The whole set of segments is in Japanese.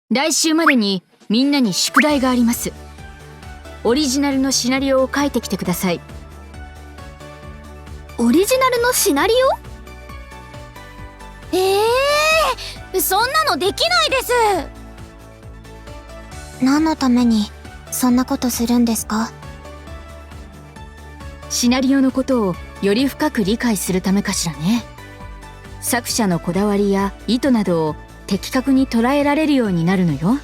来週までにみんなに宿題があります。オリジナルのシナリオを書いてきてください。オリジナルのシナリオ？そんなのできないです。何のためにそんなことするんですか？シナリオのことをより深く理解するためかしらね。作者のこだわりや意図などを的確に捉えられるようになるのよ。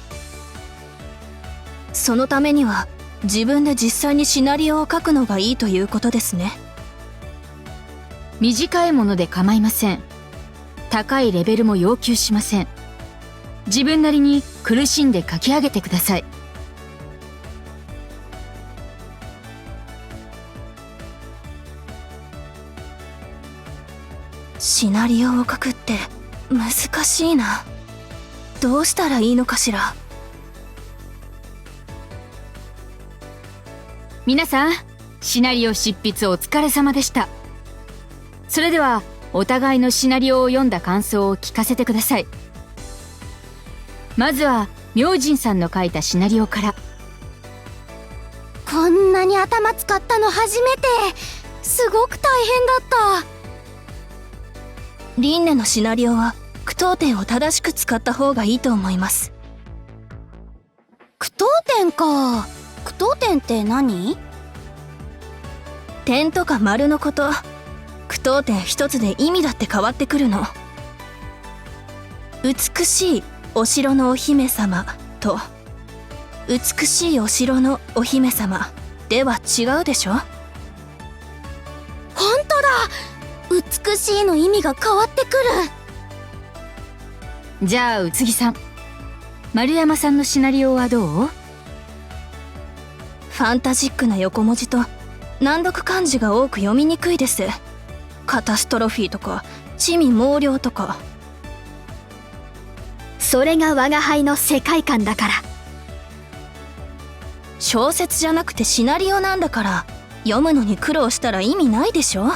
そのためには自分で実際にシナリオを書くのがいいということですね。短いもので構いません。高いレベルも要求しません。自分なりに苦しんで書き上げてください。シナリオを書くって難しいな。どうしたらいいのかしら。皆さん、シナリオ執筆お疲れ様でした。それではお互いのシナリオを読んだ感想を聞かせてください。まずは明神さんの書いたシナリオから。こんなに頭使ったの初めて。すごく大変だった。輪廻のシナリオは句読点を正しく使った方がいいと思います。句読点か。句読点って何？点とか丸のこと。句読点一つで意味だって変わってくるの。美しいお城のお姫様と美しいお城のお姫様では違うでしょ。ほんとだ。美しいの意味が変わってくる。じゃあ宇津木さん、丸山さんのシナリオはどう？ファンタジックな横文字と難読漢字が多く読みにくいです。カタストロフィーとか地味猛量とか。それが我が輩の世界観だから。小説じゃなくてシナリオなんだから読むのに苦労したら意味ないでしょ。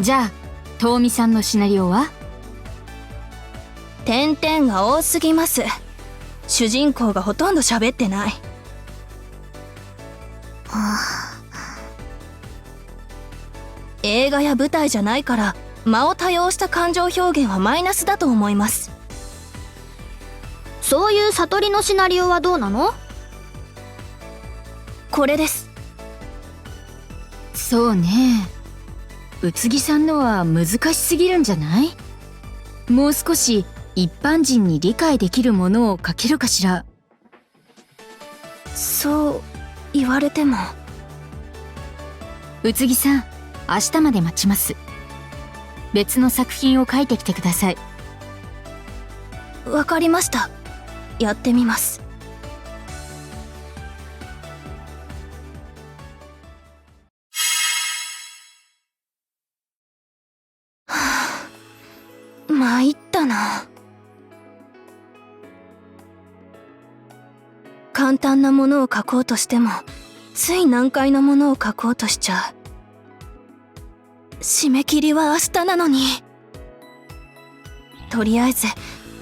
じゃあ遠見さんのシナリオは？点々が多すぎます。主人公がほとんど喋ってない。映画や舞台じゃないから間を多用した感情表現はマイナスだと思います。そういう悟りのシナリオはどうなの？これです。そうね。宇津木さんのは難しすぎるんじゃない？もう少し一般人に理解できるものを書けるかしら。そう言われても。宇津木さん、明日まで待ちます。別の作品を書いてきてください。わかりました。やってみます。参ったな。簡単なものを書こうとしてもつい難解なものを書こうとしちゃう。締め切りは明日なのに。とりあえず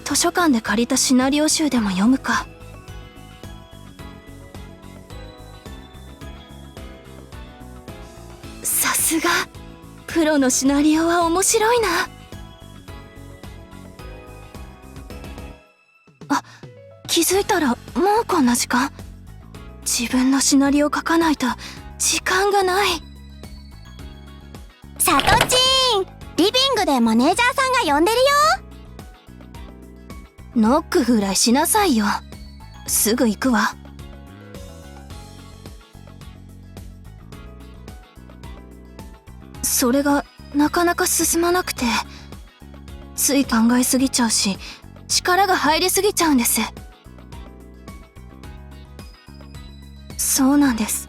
図書館で借りたシナリオ集でも読むか。さすがプロのシナリオは面白いな。あ、気づいたらもうこんな時間。自分のシナリオ書かないと時間がない。さとちーん、リビングでマネージャーさんが呼んでるよ。ノックぐらいしなさいよ。すぐ行くわ。それがなかなか進まなくて、つい考えすぎちゃうし力が入りすぎちゃうんです。そうなんです。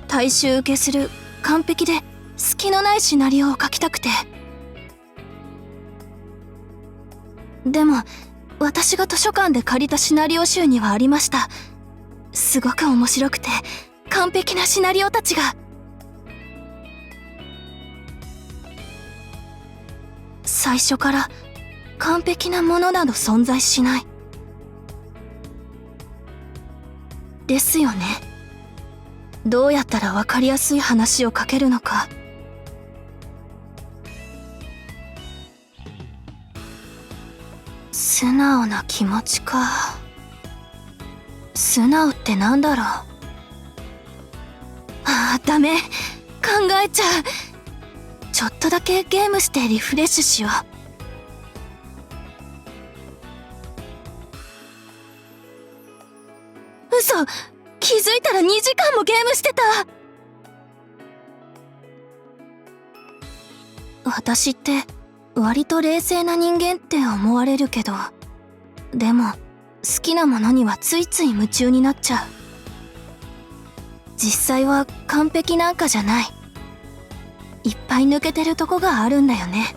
大衆受けする完璧で隙のないシナリオを書きたくて。でも私が図書館で借りたシナリオ集にはありました。すごく面白くて完璧なシナリオたちが。最初から完璧なものなど存在しない。ですよね。どうやったら分かりやすい話を書けるのか。素直な気持ちか。素直ってなんだろう。ダメ。考えちゃう。ちょっとだけゲームしてリフレッシュしよう。嘘、気づいたら2時間もゲームしてた。私って割と冷静な人間って思われるけど、でも好きなものにはついつい夢中になっちゃう。実際は完璧なんかじゃない。いっぱい抜けてるとこがあるんだよね。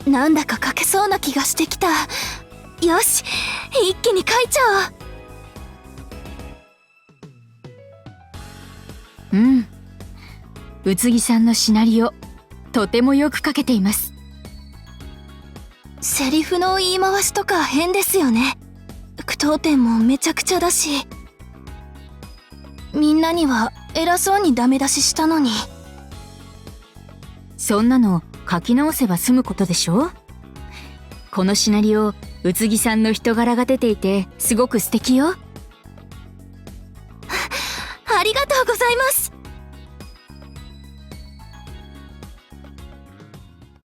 なんだか書けそうな気がしてきた。よし、一気に書いちゃおう。宇津木さんのシナリオ、とてもよく書けています。セリフの言い回しとか変ですよね。句読点もめちゃくちゃだし、みんなには偉そうにダメ出ししたのに。そんなの書き直せば済むことでしょ。このシナリオ、宇津木さんの人柄が出ていてすごく素敵よ。ありがとうございます。